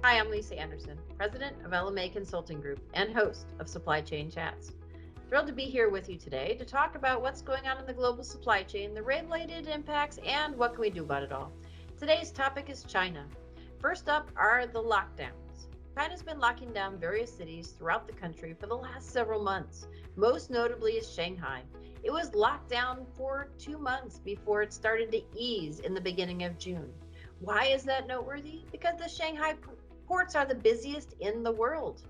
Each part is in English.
Hi, I'm Lisa Anderson, President of LMA Consulting Group and host of Supply Chain Chats. Thrilled to be here with you today to talk about what's going on in the global supply chain, the related impacts, and what can we do about it all. Today's topic is China. First up are the lockdowns. China's been locking down various cities throughout the country for the last several months. Most notably is Shanghai. It was locked down for 2 months before it started to ease in the beginning of June. Why is that noteworthy? Because the Shanghai ports are the busiest in the world.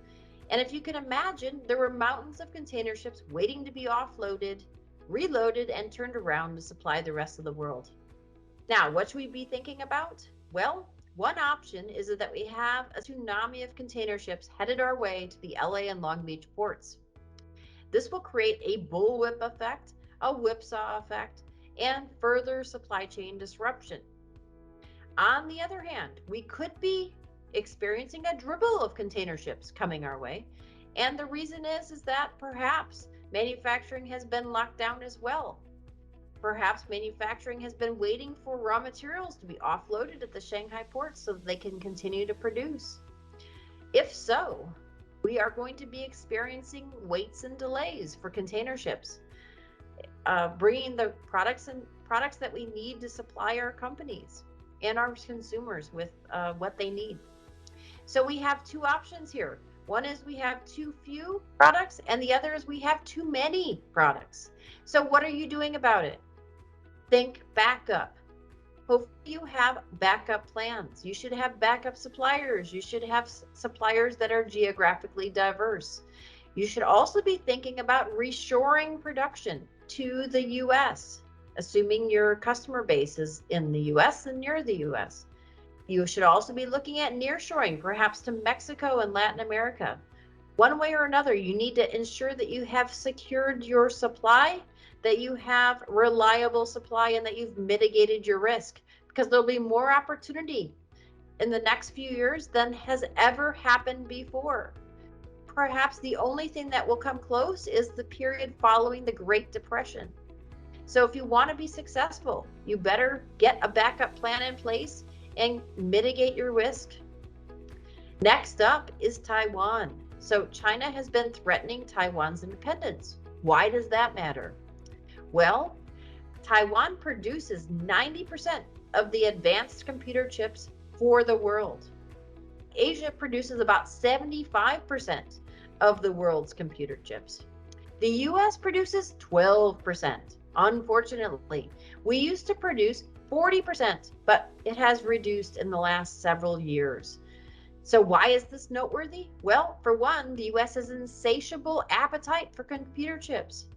And if you can imagine, there were mountains of container ships waiting to be offloaded, reloaded, and turned around to supply the rest of the world. Now, what should we be thinking about? Well, one option is that we have a tsunami of container ships headed our way to the LA and Long Beach ports. This will create a bullwhip effect, a whipsaw effect, and further supply chain disruption. On the other hand, we could be experiencing a dribble of container ships coming our way. And the reason is that perhaps manufacturing has been locked down as well. Perhaps manufacturing has been waiting for raw materials to be offloaded at the Shanghai port so that they can continue to produce. If so, we are going to be experiencing waits and delays for container ships, bringing the products that we need to supply our companies and our consumers with what they need. So we have two options here. One is we have too few products, and the other is we have too many products. So what are you doing about it? Think backup. Hopefully you have backup plans. You should have backup suppliers. You should have suppliers that are geographically diverse. You should also be thinking about reshoring production to the US, assuming your customer base is in the US and near the US. You should also be looking at nearshoring, perhaps to Mexico and Latin America. One way or another, you need to ensure that you have secured your supply, that you have reliable supply, and that you've mitigated your risk, because there'll be more opportunity in the next few years than has ever happened before. Perhaps the only thing that will come close is the period following the Great Depression. So if you want to be successful, you better get a backup plan in place and mitigate your risk. Next up is Taiwan. So China has been threatening Taiwan's independence. Why does that matter? Well, Taiwan produces 90% of the advanced computer chips for the world. Asia produces about 75% of the world's computer chips. The US produces 12%. Unfortunately, we used to produce 40%, but it has reduced in the last several years. So why is this noteworthy? Well, for one, the US has an insatiable appetite for computer chips,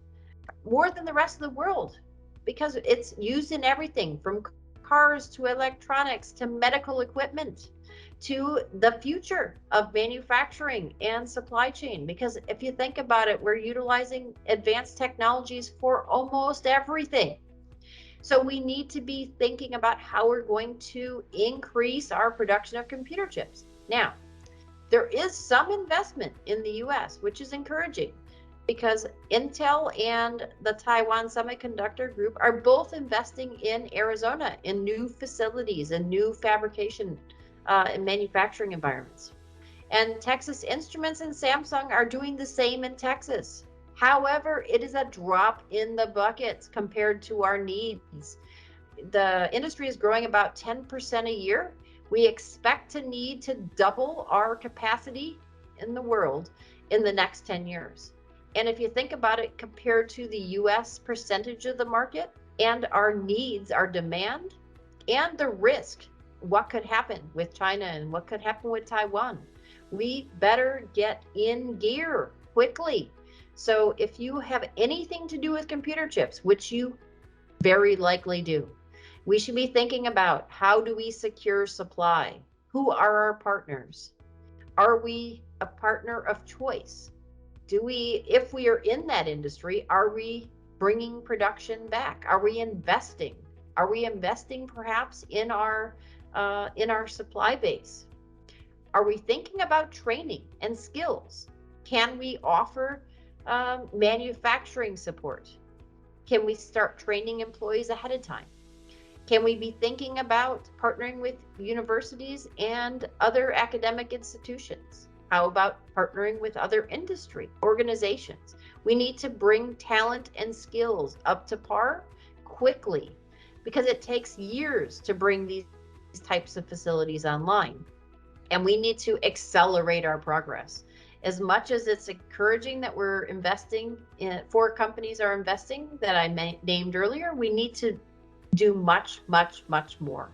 more than the rest of the world, because it's used in everything from cars to electronics to medical equipment to the future of manufacturing and supply chain. Because if you think about it, we're utilizing advanced technologies for almost everything. So we need to be thinking about how we're going to increase our production of computer chips. Now, there is some investment in the US, which is encouraging, because Intel and the Taiwan Semiconductor Group are both investing in Arizona in new facilities and new fabrication and manufacturing environments. And Texas Instruments and Samsung are doing the same in Texas. However, it is a drop in the bucket compared to our needs. The industry is growing about 10% a year. We expect to need to double our capacity in the world in the next 10 years. And if you think about it, compared to the US percentage of the market and our needs, our demand, and the risk, what could happen with China and what could happen with Taiwan, we better get in gear quickly. So if you have anything to do with computer chips, which you very likely do, we should be thinking about, how do we secure supply? Who are our partners? Are we a partner of choice? If we are in that industry, are we bringing production back? Are we investing? Are we investing perhaps in our supply base? Are we thinking about training and skills? Can we offer manufacturing support? Can we start training employees ahead of time? Can we be thinking about partnering with universities and other academic institutions? How about partnering with other industry organizations? We need to bring talent and skills up to par quickly because it takes years to bring these types of facilities online. And we need to accelerate our progress. As much as it's encouraging that we're investing in, 4 companies are investing that I named earlier, we need to do much, much, much more.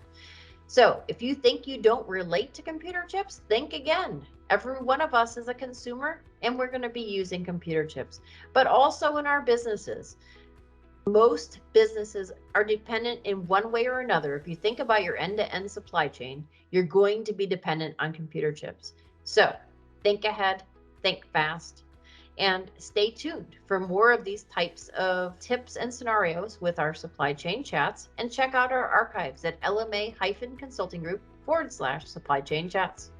So if you think you don't relate to computer chips, think again. Every one of us is a consumer and we're going to be using computer chips, but also in our businesses. Most businesses are dependent in one way or another. If you think about your end-to-end supply chain, you're going to be dependent on computer chips. So think ahead, think fast, and stay tuned for more of these types of tips and scenarios with our supply chain chats, and check out our archives at LMA-Consulting Group /supply chain chats.